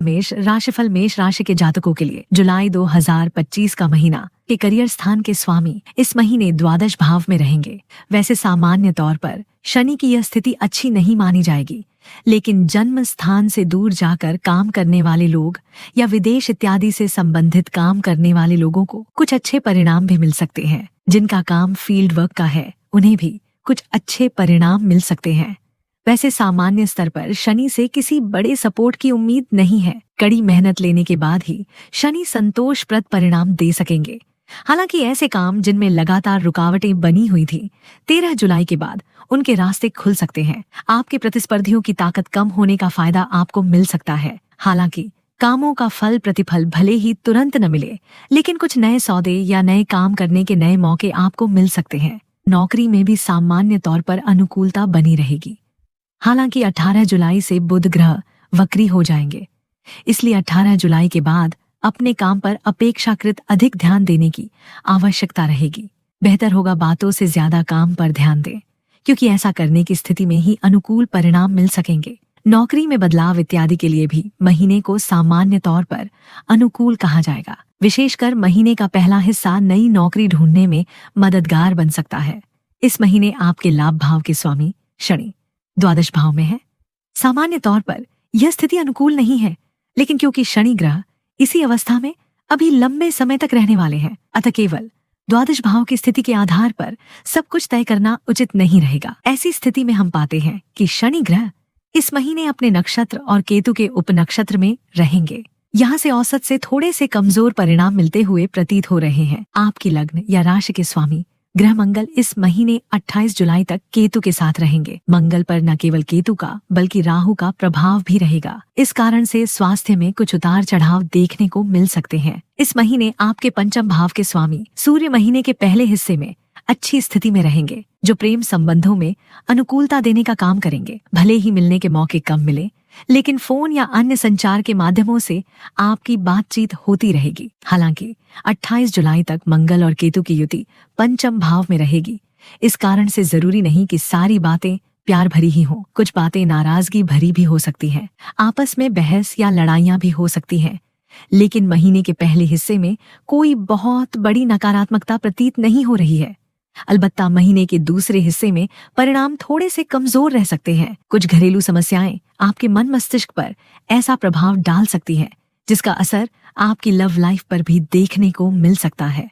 मेष राशिफल। मेष राशि के जातकों के लिए जुलाई 2025 का महीना के करियर स्थान के स्वामी इस महीने द्वादश भाव में रहेंगे। वैसे सामान्य तौर पर शनि की यह स्थिति अच्छी नहीं मानी जाएगी, लेकिन जन्म स्थान से दूर जाकर काम करने वाले लोग या विदेश इत्यादि से संबंधित काम करने वाले लोगों को कुछ अच्छे परिणाम भी मिल सकते हैं। जिनका काम फील्ड वर्क का है उन्हें भी कुछ अच्छे परिणाम मिल सकते हैं। वैसे सामान्य स्तर पर शनि से किसी बड़े सपोर्ट की उम्मीद नहीं है। कड़ी मेहनत लेने के बाद ही शनि संतोषप्रद परिणाम दे सकेंगे। हालांकि ऐसे काम जिनमें लगातार रुकावटें बनी हुई थी 13 जुलाई के बाद उनके रास्ते खुल सकते हैं। आपके प्रतिस्पर्धियों की ताकत कम होने का फायदा आपको मिल सकता है। हालांकि कामों का फल प्रतिफल भले ही तुरंत न मिले, लेकिन कुछ नए सौदे या नए काम करने के नए मौके आपको मिल सकते हैं। नौकरी में भी सामान्य तौर पर अनुकूलता बनी रहेगी। हालांकि 18 जुलाई से बुध ग्रह वक्री हो जाएंगे, इसलिए 18 जुलाई के बाद अपने काम पर अपेक्षाकृत अधिक ध्यान देने की आवश्यकता रहेगी। बेहतर होगा बातों से ज्यादा काम पर ध्यान दें, क्योंकि ऐसा करने की स्थिति में ही अनुकूल परिणाम मिल सकेंगे। नौकरी में बदलाव इत्यादि के लिए भी महीने को सामान्य तौर पर अनुकूल कहा जाएगा। विशेषकर महीने का पहला हिस्सा नई नौकरी ढूंढने में मददगार बन सकता है। इस महीने आपके लाभ भाव के स्वामी शनि द्वादश भाव में है। सामान्य तौर पर यह स्थिति अनुकूल नहीं है, लेकिन क्योंकि शनि ग्रह इसी अवस्था में अभी लंबे समय तक रहने वाले हैं, अतः केवल द्वादश भाव की स्थिति के आधार पर सब कुछ तय करना उचित नहीं रहेगा। ऐसी स्थिति में हम पाते हैं कि शनि ग्रह इस महीने अपने नक्षत्र और केतु के उपनक्षत्र में रहेंगे। यहाँ से औसत से थोड़े से कमजोर परिणाम मिलते हुए प्रतीत हो रहे हैं। आपकी लग्न या राशि के स्वामी ग्रह मंगल इस महीने 28 जुलाई तक केतु के साथ रहेंगे। मंगल पर न केवल केतु का बल्कि राहु का प्रभाव भी रहेगा। इस कारण से स्वास्थ्य में कुछ उतार चढ़ाव देखने को मिल सकते हैं। इस महीने आपके पंचम भाव के स्वामी सूर्य महीने के पहले हिस्से में अच्छी स्थिति में रहेंगे, जो प्रेम संबंधों में अनुकूलता देने का काम करेंगे। भले ही मिलने के मौके कम मिले, लेकिन फोन या अन्य संचार के माध्यमों से आपकी बातचीत होती रहेगी। हालांकि 28 जुलाई तक मंगल और केतु की युति पंचम भाव में रहेगी। इस कारण से जरूरी नहीं कि सारी बातें प्यार भरी ही हों। कुछ बातें नाराजगी भरी भी हो सकती हैं। आपस में बहस या लड़ाइयां भी हो सकती हैं। लेकिन महीने के पहले हिस्से में कोई बहुत बड़ी नकारात्मकता प्रतीत नहीं हो रही है। अलबत्ता महीने के दूसरे हिस्से में परिणाम थोड़े से कमजोर रह सकते हैं। कुछ घरेलू समस्याएं आपके मन मस्तिष्क पर ऐसा प्रभाव डाल सकती हैं, जिसका असर आपकी लव लाइफ पर भी देखने को मिल सकता है।